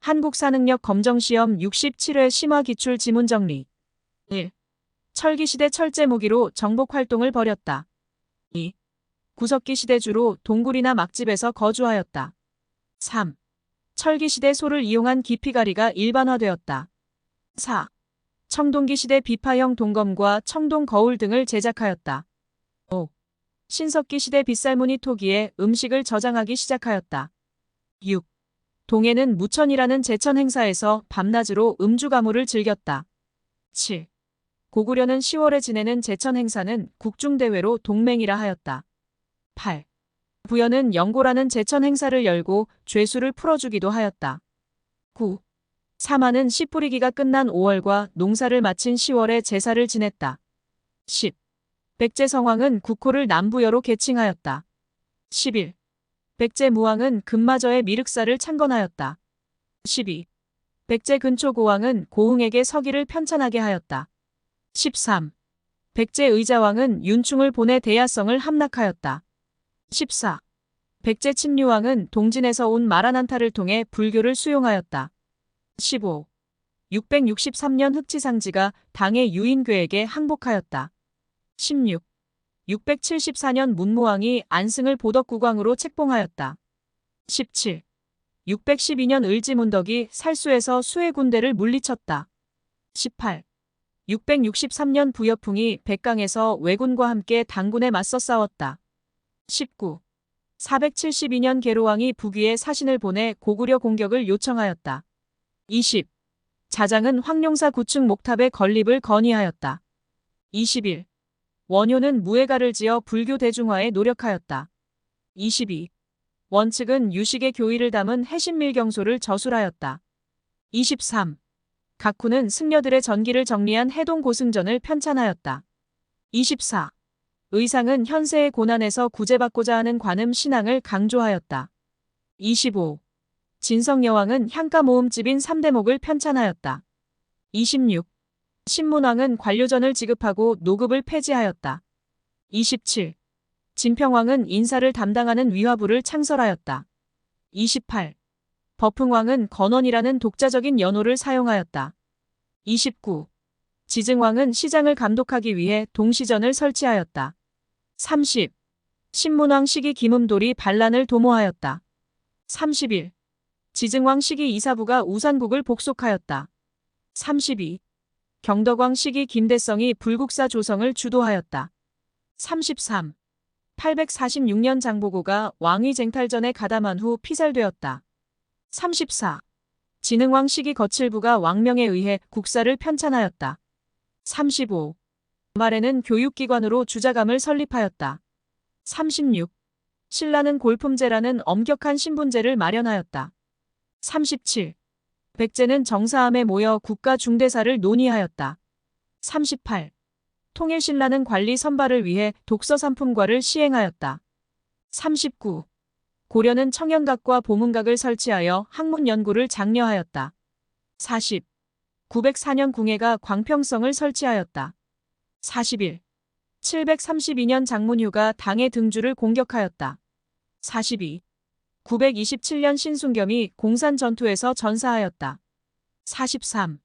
한국사능력 검정시험 67회 심화기출 지문 정리. 1. 철기시대 철제무기로 정복활동을 벌였다. 2. 구석기시대 주로 동굴이나 막집에서 거주하였다. 3. 철기시대 소를 이용한 기피가리가 일반화되었다. 4. 청동기시대 비파형 동검과 청동 거울 등을 제작하였다. 5. 신석기시대 빗살무늬 토기에 음식을 저장하기 시작하였다. 6. 동해는 무천이라는 제천 행사에서 밤낮으로 음주가무를 즐겼다. 7. 고구려는 10월에 지내는 제천 행사는 국중대회로 동맹이라 하였다. 8. 부여는 영고라는 제천 행사를 열고 죄수를 풀어주기도 하였다. 9. 사마는 씨 뿌리기가 끝난 5월과 농사를 마친 10월에 제사를 지냈다. 10. 백제성왕은 국호를 남부여로 계칭하였다. 11. 백제무왕은 금마저의 미륵사를 창건하였다. 12. 백제근초고왕은 고흥에게 서기를 편찬하게 하였다. 13. 백제의자왕은 윤충을 보내 대야성을 함락하였다. 14. 백제친류왕은 동진에서 온 마라난타를 통해 불교를 수용하였다. 15. 663년 흑지상지가 당의 유인괴에게 항복하였다. 16. 674년 문무왕이 안승을 보덕국왕으로 책봉하였다. 17. 612년 을지문덕이 살수에서 수의 군대를 물리쳤다. 18. 663년 부여풍이 백강에서 왜군과 함께 당군에 맞서 싸웠다. 19. 472년 계로왕이 북위에 사신을 보내 고구려 공격을 요청하였다. 20. 자장은 황룡사 구층 목탑의 건립을 건의하였다. 21. 원효는 무예가를 지어 불교 대중화에 노력하였다. 22. 원측은 유식의 교의를 담은 해신밀경소를 저술하였다. 23. 각후는 승려들의 전기를 정리한 해동고승전을 편찬하였다. 24. 의상은 현세의 고난에서 구제받고자 하는 관음 신앙을 강조하였다. 25. 진성여왕은 향가 모음집인 3대목을 편찬하였다. 26. 신문왕은 관료전을 지급하고 노급을 폐지하였다. 27. 진평왕은 인사를 담당하는 위화부를 창설하였다. 28. 버풍왕은 건원이라는 독자적인 연호를 사용하였다. 29. 지증왕은 시장을 감독하기 위해 동시전을 설치하였다. 30. 신문왕 시기 김음돌이 반란을 도모하였다. 31. 지증왕 시기 이사부가 우산국을 복속하였다. 32. 경덕왕 시기 김대성이 불국사 조성을 주도하였다. 33. 846년 장보고가 왕위 쟁탈전에 가담한 후 피살되었다. 34. 진흥왕 시기 거칠부가 왕명에 의해 국사를 편찬하였다. 35. 말에는 교육기관으로 주자감을 설립하였다. 36. 신라는 골품제라는 엄격한 신분제를 마련하였다. 37. 백제는 정사함에 모여 국가 중대사를 논의하였다. 38. 통일신라는 관리 선발을 위해 독서산품과를 시행하였다. 39. 고려는 청연각과 보문각을 설치하여 학문 연구를 장려하였다. 40. 904년 궁예가 광평성을 설치하였다. 41. 732년 장문휴가 당의 등주를 공격하였다. 42. 927년 신순겸이 공산 전투에서 전사하였다. 43.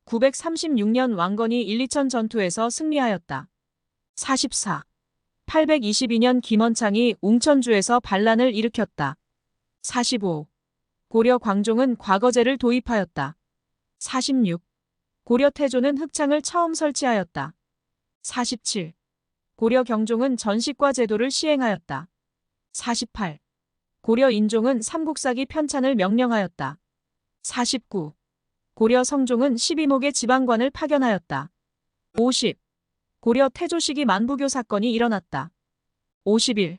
936년 왕건이 일리천 전투에서 승리하였다. 44. 822년 김원창이 웅천주에서 반란을 일으켰다. 45. 고려 광종은 과거제를 도입하였다. 46. 고려 태조는 흑창을 처음 설치하였다. 47. 고려 경종은 전식과 제도를 시행하였다. 48. 고려 인종은 삼국사기 편찬을 명령하였다. 49. 고려 성종은 12목의 지방관을 파견하였다. 50. 고려 태조 시기 만부교 사건이 일어났다. 51.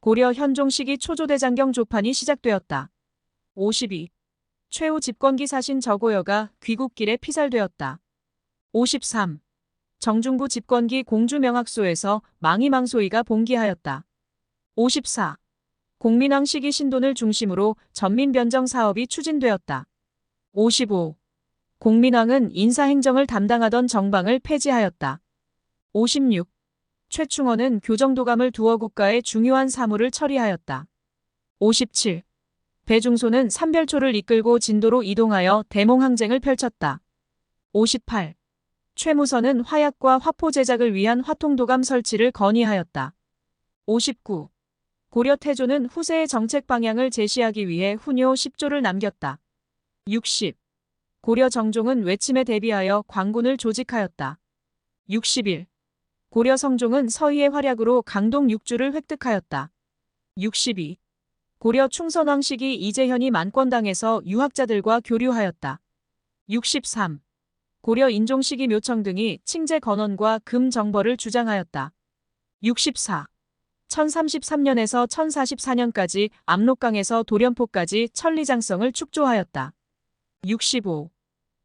고려 현종 시기 초조대장경 조판이 시작되었다. 52. 최후 집권기 사신 저고여가 귀국길에 피살되었다. 53. 정중부 집권기 공주명학소에서 망이망소이가 봉기하였다. 54. 공민왕 시기 신돈을 중심으로 전민변정 사업이 추진되었다. 55. 공민왕은 인사행정을 담당하던 정방을 폐지하였다. 56. 최충원은 교정도감을 두어 국가의 중요한 사무를 처리하였다. 57. 배중소는 삼별초를 이끌고 진도로 이동하여 대몽항쟁을 펼쳤다. 58. 최무선은 화약과 화포 제작을 위한 화통도감 설치를 건의하였다. 59. 고려 태조는 후세의 정책 방향을 제시하기 위해 훈요 10조를 남겼다. 60. 고려 정종은 외침에 대비하여 광군을 조직하였다. 61. 고려 성종은 서희의 활약으로 강동 6주를 획득하였다. 62. 고려 충선왕 시기 이재현이 만권당에서 유학자들과 교류하였다. 63. 고려 인종 시기 묘청 등이 칭제 건원과 금 정벌을 주장하였다. 64. 1033년에서 1044년까지 압록강에서 도련포까지 천리장성을 축조하였다. 65.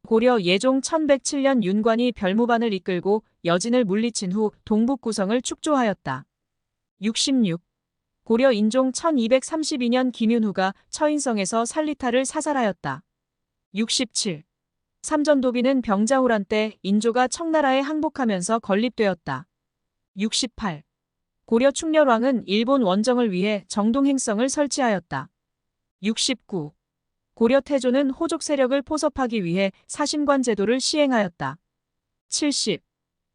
고려 예종 1107년 윤관이 별무반을 이끌고 여진을 물리친 후 동북 구성을 축조하였다. 66. 고려 인종 1232년 김윤후가 처인성에서 살리타를 사살하였다. 67. 삼전도비는 병자호란 때 인조가 청나라에 항복하면서 건립되었다. 68. 고려 충렬왕은 일본 원정을 위해 정동행성을 설치하였다. 69. 고려 태조는 호족 세력을 포섭하기 위해 사신관 제도를 시행하였다. 70.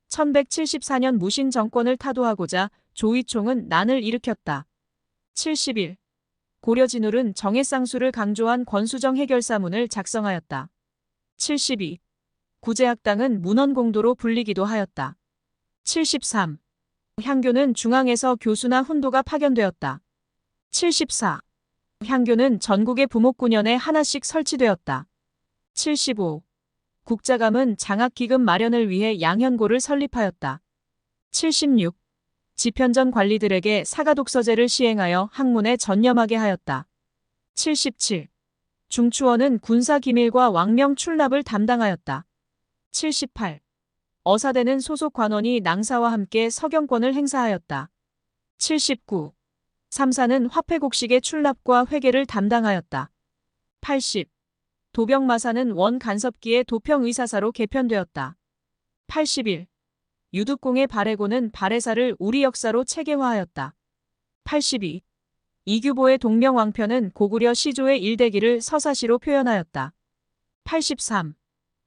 1174년 무신 정권을 타도하고자 조이총은 난을 일으켰다. 71. 고려 진울은 정해쌍수를 강조한 권수정 해결사문을 작성하였다. 72. 구제학당은 문헌공도로 불리기도 하였다. 73. 향교는 중앙에서 교수나 훈도가 파견되었다. 74. 향교는 전국의 부목군연에 하나씩 설치되었다. 75. 국자감은 장학기금 마련을 위해 양현고를 설립하였다. 76. 집현전 관리들에게 사가독서제를 시행하여 학문에 전념하게 하였다. 77. 중추원은 군사 기밀과 왕명 출납을 담당하였다. 78. 어사대는 소속 관원이 낭사와 함께 서경권을 행사하였다. 79. 삼사는 화폐곡식의 출납과 회계를 담당하였다. 80. 도병마사는 원 간섭기의 도평의사사로 개편되었다. 81. 유득공의 발해고는 발해사를 우리 역사로 체계화하였다. 82. 이규보의 동명왕편은 고구려 시조의 일대기를 서사시로 표현하였다. 83.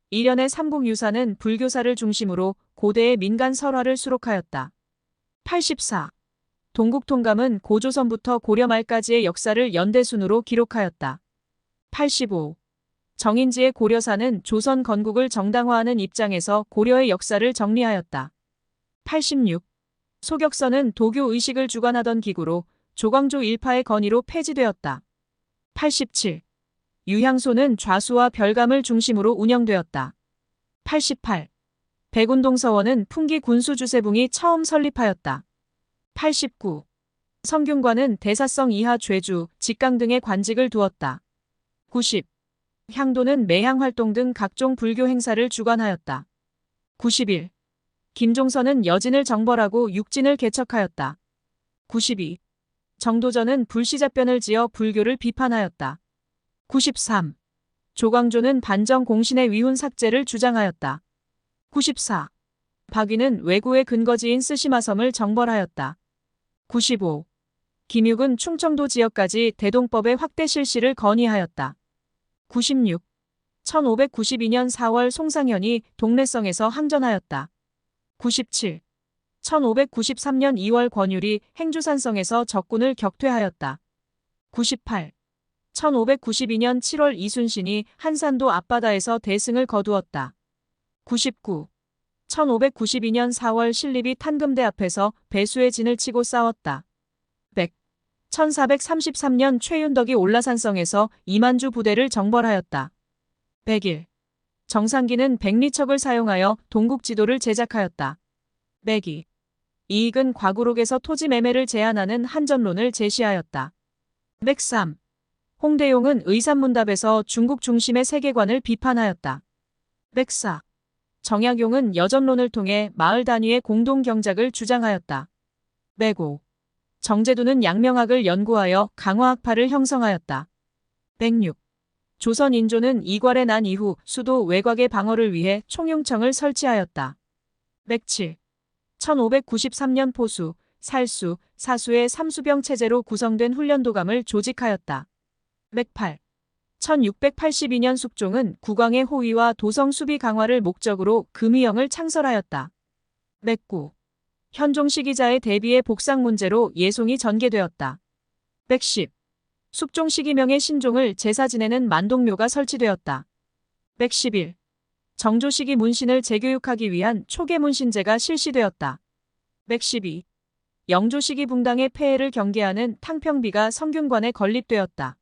일련의 삼국유사는 불교사를 중심으로 고대의 민간 설화를 수록하였다. 84. 동국통감은 고조선부터 고려 말까지의 역사를 연대순으로 기록하였다. 85. 정인지의 고려사는 조선 건국을 정당화하는 입장에서 고려의 역사를 정리하였다. 86. 소격서는 도교 의식을 주관하던 기구로 조광조 일파의 건의로 폐지되었다. 87. 유향소는 좌수와 별감을 중심으로 운영되었다. 88. 백운동서원은 풍기 군수주세붕이 처음 설립하였다. 89. 성균관은 대사성 이하 죄주, 직강 등의 관직을 두었다. 90. 향도는 매향활동 등 각종 불교 행사를 주관하였다. 91. 김종선은 여진을 정벌하고 육진을 개척하였다. 92. 정도전은 불시잡변을 지어 불교를 비판하였다. 93. 조광조는 반정 공신의 위훈 삭제를 주장하였다. 94. 박위는 왜구의 근거지인 쓰시마섬을 정벌하였다. 95. 김육은 충청도 지역까지 대동법의 확대 실시를 건의하였다. 96. 1592년 4월 송상현이 동래성에서 항전하였다. 97. 1593년 2월 권율이 행주산성에서 적군을 격퇴하였다. 98. 1592년 7월 이순신이 한산도 앞바다에서 대승을 거두었다. 99. 1592년 4월 신립이 탄금대 앞에서 배수의 진을 치고 싸웠다. 100. 1433년 최윤덕이 올라산성에서 이만주 부대를 정벌하였다. 101. 정상기는 백리척을 사용하여 동국지도를 제작하였다. 102. 이익은 과구록에서 토지 매매를 제한하는 한전론을 제시하였다. 103. 홍대용은 의산문답에서 중국 중심의 세계관을 비판하였다. 104. 정약용은 여전론을 통해 마을 단위의 공동경작을 주장하였다. 105. 정제두는 양명학을 연구하여 강화학파를 형성하였다. 106. 조선 인조는 이괄의 난 이후 수도 외곽의 방어를 위해 총용청을 설치하였다. 107. 1593년 포수, 살수, 사수의 삼수병 체제로 구성된 훈련도감을 조직하였다. 108. 1682년 숙종은 국왕의 호위와 도성 수비 강화를 목적으로 금의영을 창설하였다. 109. 현종 시기자의 대비의 복상 문제로 예송이 전개되었다. 110. 숙종 시기명의 신종을 제사 지내는 만동묘가 설치되었다. 111. 정조 시기 문신을 재교육하기 위한 초계 문신제가 실시되었다. 112. 영조 시기 붕당의 폐해를 경계하는 탕평비가 성균관에 건립되었다.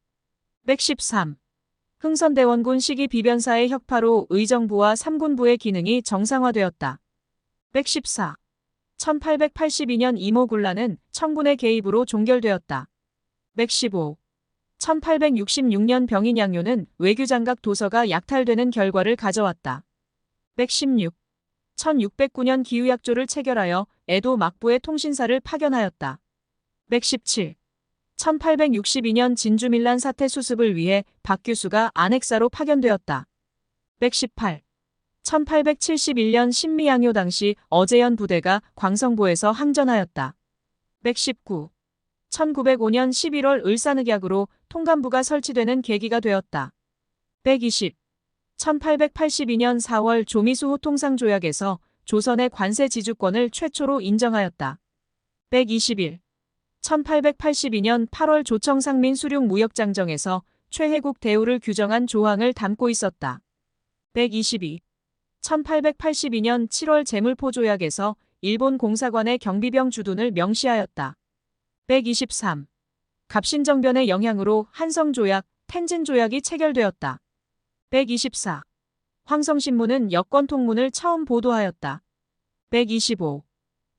113. 흥선대원군 시기 비변사의 혁파로 의정부와 삼군부의 기능이 정상화되었다. 114. 1882년 이모군란은 청군의 개입으로 종결되었다. 115. 1866년 병인양요는 외규장각 도서가 약탈되는 결과를 가져왔다. 116. 1609년 기후약조를 체결하여 에도 막부의 통신사를 파견하였다. 117. 1862년 진주밀란 사태 수습을 위해 박규수가 안핵사로 파견되었다. 118. 1871년 신미양요 당시 어제연 부대가 광성보에서 항전하였다. 119. 1905년 11월 을사늑약으로 통감부가 설치되는 계기가 되었다. 120. 1882년 4월 조미수호 통상조약에서 조선의 관세 지주권을 최초로 인정하였다. 121. 1882년 8월 조청상민 수륙 무역장정에서 최혜국 대우를 규정한 조항을 담고 있었다. 122. 1882년 7월 재물포조약에서 일본 공사관의 경비병 주둔을 명시하였다. 123. 갑신정변의 영향으로 한성조약, 텐진조약이 체결되었다. 124. 황성신문은 여권통문을 처음 보도하였다. 125.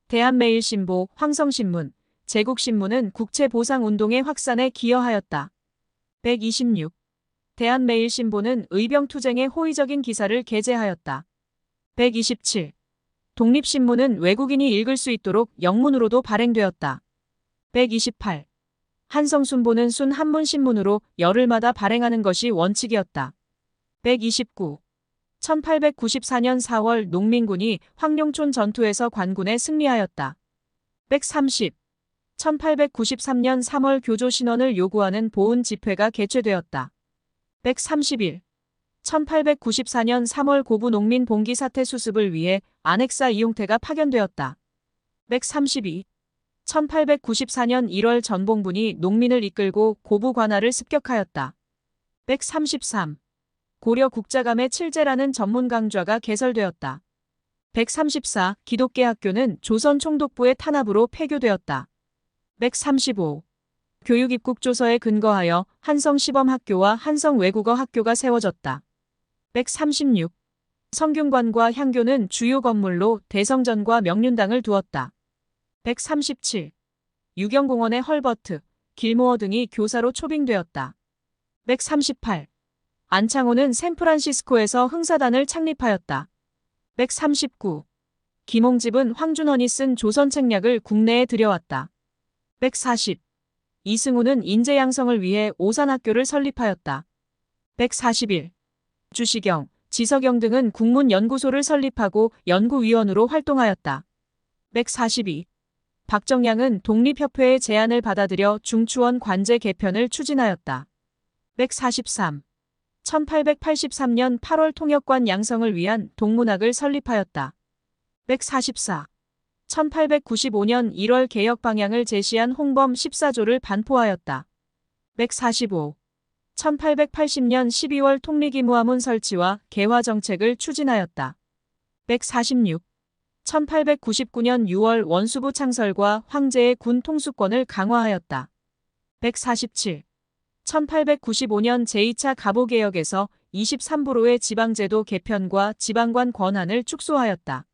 대한매일신보, 황성신문, 제국신문은 국채보상운동의 확산에 기여하였다. 126. 대한매일신보는 의병투쟁의 호의적인 기사를 게재하였다. 127. 독립신문은 외국인이 읽을 수 있도록 영문으로도 발행되었다. 128. 한성순보는 순 한문신문으로 열흘마다 발행하는 것이 원칙이었다. 129. 1894년 4월 농민군이 황룡촌 전투에서 관군에 승리하였다. 130. 1893년 3월 교조 신원을 요구하는 보훈 집회가 개최되었다. 131. 1894년 3월 고부 농민 봉기 사태 수습을 위해 안핵사 이용태가 파견되었다. 132. 1894년 1월 전봉군이 농민을 이끌고 고부 관할을 습격하였다. 133. 고려 국자감의 칠제라는 전문 강좌가 개설되었다. 134. 기독계학교는 조선 총독부의 탄압으로 폐교되었다. 135. 교육입국조서에 근거하여 한성시범학교와 한성외국어학교가 세워졌다. 136. 성균관과 향교는 주요 건물로 대성전과 명륜당을 두었다. 137. 유경공원의 헐버트, 길모어 등이 교사로 초빙되었다. 138. 안창호는 샌프란시스코에서 흥사단을 창립하였다. 139. 김홍집은 황준헌이 쓴 조선책략을 국내에 들여왔다. 140. 이승우는 인재양성을 위해 오산학교를 설립하였다. 141. 주시경, 지석영 등은 국문연구소를 설립하고 연구위원으로 활동하였다. 142. 박정양은 독립협회의 제안을 받아들여 중추원 관제 개편을 추진하였다. 143. 1883년 8월 통역관 양성을 위한 동문학을 설립하였다. 144. 1895년 1월 개혁 방향을 제시한 홍범 14조를 반포하였다. 145. 1880년 12월 통리기무화문 설치와 개화 정책을 추진하였다. 146. 1899년 6월 원수부 창설과 황제의 군 통수권을 강화하였다. 147. 1895년 제2차 갑오개혁에서 23부로의 지방제도 개편과 지방관 권한을 축소하였다.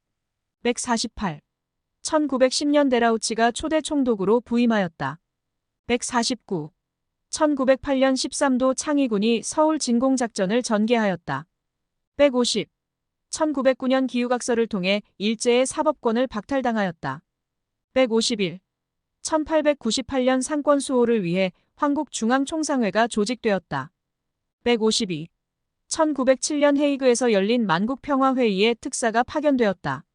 148. 1910년 데라우치가 초대 총독으로 부임하였다. 149. 1908년 13도 창의군이 서울 진공작전을 전개하였다. 150. 1909년 기후각서를 통해 일제의 사법권을 박탈당하였다. 151. 1898년 상권 수호를 위해 황국중앙총상회가 조직되었다. 152. 1907년 헤이그에서 열린 만국평화회의에 특사가 파견되었다.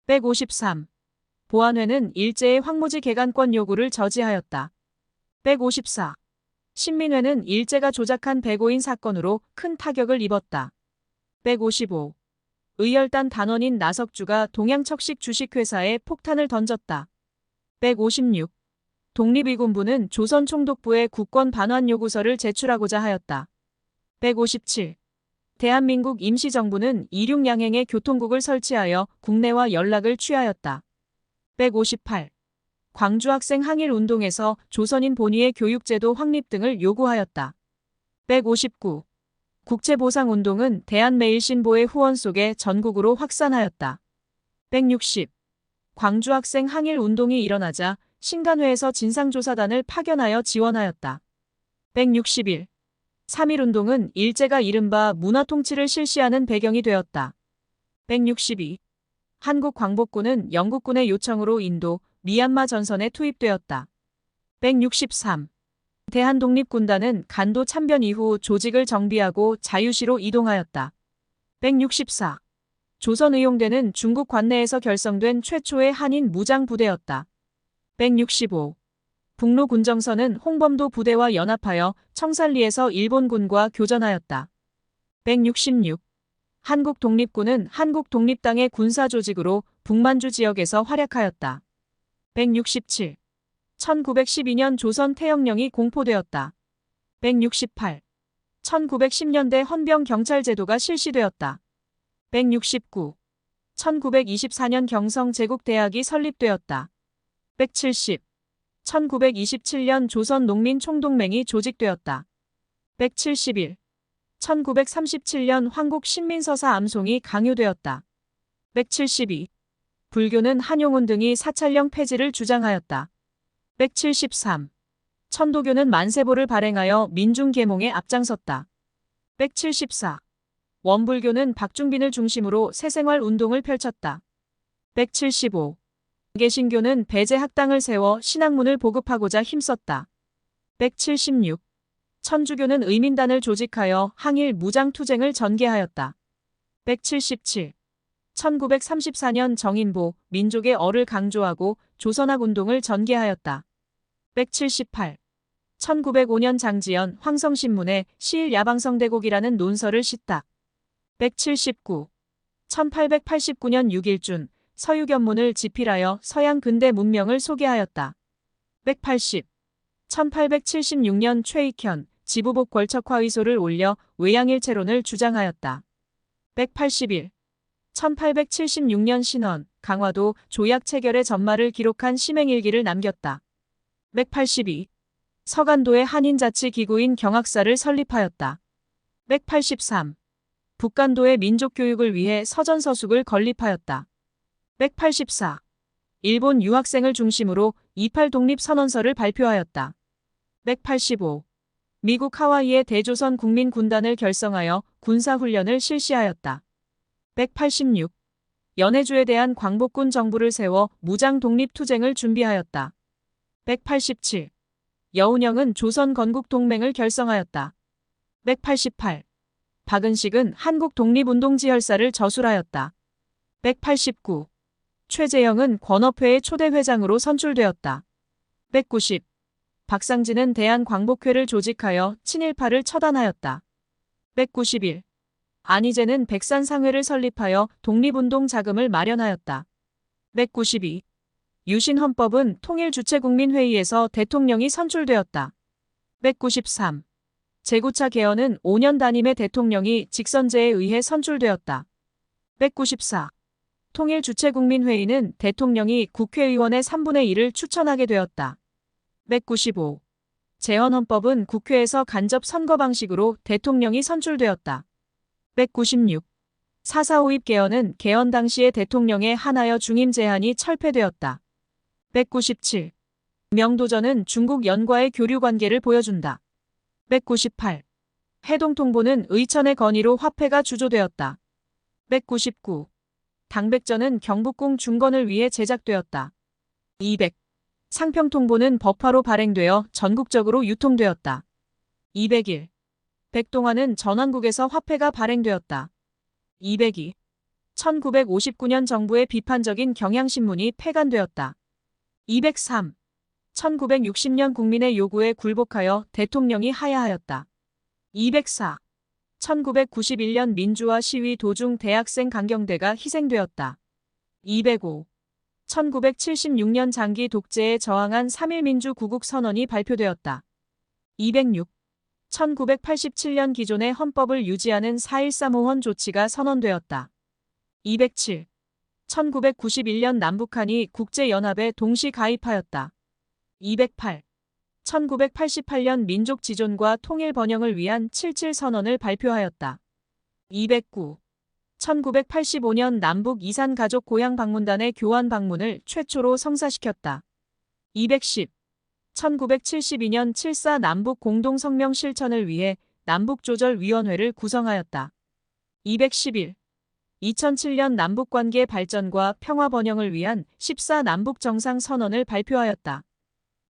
153. 보안회는 일제의 황무지 개간권 요구를 저지하였다. 154. 신민회는 일제가 조작한 백오인 사건으로 큰 타격을 입었다. 155. 의열단 단원인 나석주가 동양척식 주식회사에 폭탄을 던졌다. 156. 독립의군부는 조선총독부에 국권 반환 요구서를 제출하고자 하였다. 157. 대한민국 임시정부는 이륙양행에 교통국을 설치하여 국내와 연락을 취하였다. 158. 광주학생 항일운동에서 조선인 본위의 교육제도 확립 등을 요구하였다. 159. 국채보상운동은 대한매일신보의 후원 속에 전국으로 확산하였다. 160. 광주학생 항일운동이 일어나자 신간회에서 진상조사단을 파견하여 지원하였다. 161. 3.1운동은 일제가 이른바 문화통치를 실시하는 배경이 되었다. 162. 한국광복군은 영국군의 요청으로 인도, 미얀마 전선에 투입되었다. 163. 대한독립군단은 간도 참변 이후 조직을 정비하고 자유시로 이동하였다. 164. 조선의용대는 중국 관내에서 결성된 최초의 한인 무장부대였다. 165. 북로군정선은 홍범도 부대와 연합하여 청산리에서 일본군과 교전하였다. 166. 한국독립군은 한국독립당의 군사조직으로 북만주 지역에서 활약하였다. 167. 1912년 조선 태영령이 공포되었다. 168. 1910년대 헌병경찰제도가 실시되었다. 169. 1924년 경성제국대학이 설립되었다. 170. 1927년 조선농민총동맹이 조직되었다. 171. 1937년 황국신민서사 암송이 강요되었다. 172. 불교는 한용운 등이 사찰령 폐지를 주장하였다. 173. 천도교는 만세보를 발행하여 민중계몽에 앞장섰다. 174. 원불교는 박중빈을 중심으로 새생활 운동을 펼쳤다. 175. 개신교는 배제학당을 세워 신학문을 보급하고자 힘썼다. 176. 천주교는 의민단을 조직하여 항일 무장투쟁을 전개하였다. 177. 1934년 정인보, 민족의 어를 강조하고 조선학 운동을 전개하였다. 178. 1905년 장지연, 황성신문에 시일 야방성대곡이라는 논설을 싣다. 179. 1889년 6일준, 서유견문을 집필하여 서양 근대 문명을 소개하였다. 180. 1876년 최익현, 지부복 걸척화의소를 올려 외양일체론을 주장하였다. 181. 1876년 신헌, 강화도 조약 체결의 전말을 기록한 심행일기를 남겼다. 182. 서간도의 한인자치기구인 경학사를 설립하였다. 183. 북간도의 민족교육을 위해 서전서숙을 건립하였다. 184. 일본 유학생을 중심으로 28 독립선언서를 발표하였다. 185. 미국 하와이의 대조선 국민군단을 결성하여 군사훈련을 실시하였다. 186. 연해주에 대한 광복군 정부를 세워 무장독립투쟁을 준비하였다. 187. 여운형은 조선 건국동맹을 결성하였다. 188. 박은식은 한국독립운동지열사를 저술하였다. 189. 최재형은 권업회의 초대회장으로 선출되었다. 190. 박상진은 대한광복회를 조직하여 친일파를 처단하였다. 191. 안희재는 백산상회를 설립하여 독립운동 자금을 마련하였다. 192. 유신헌법은 통일주체국민회의에서 대통령이 선출되었다. 193. 제구차 개헌은 5년 단임의 대통령이 직선제에 의해 선출되었다. 194. 통일주체국민회의는 대통령이 국회의원의 3분의 1을 추천하게 되었다. 195. 제헌헌법은 국회에서 간접 선거 방식으로 대통령이 선출되었다. 196. 4.4 개헌은 개헌 당시의 대통령의 한하여 중임 제한이 철폐되었다. 197. 명도전은 중국 연과의 교류 관계를 보여준다. 198. 해동통보는 의천의 건의로 화폐가 주조되었다. 199. 당백전은 경복궁 중건을 위해 제작되었다. 200. 상평통보는 법화로 발행되어 전국적으로 유통되었다. 201. 백동화는 전원국에서 화폐가 발행되었다. 202. 1959년 정부의 비판적인 경향신문이 폐간되었다. 203. 1960년 국민의 요구에 굴복하여 대통령이 하야하였다. 204. 1991년 민주화 시위 도중 대학생 강경대가 희생되었다. 205. 1976년 장기 독재에 저항한 3.1 민주구국선언이 발표되었다. 206. 1987년 기존의 헌법을 유지하는 4.13 호헌 조치가 선언되었다. 207. 1991년 남북한이 국제연합에 동시 가입하였다. 208. 1988년 민족 지존과 통일 번영을 위한 7.7 선언을 발표하였다. 209. 1985년 남북 이산 가족 고향 방문단의 교환 방문을 최초로 성사시켰다. 210. 1972년 7.4 남북 공동성명 실천을 위해 남북조절위원회를 구성하였다. 211. 2007년 남북관계 발전과 평화 번영을 위한 14 남북정상선언을 발표하였다.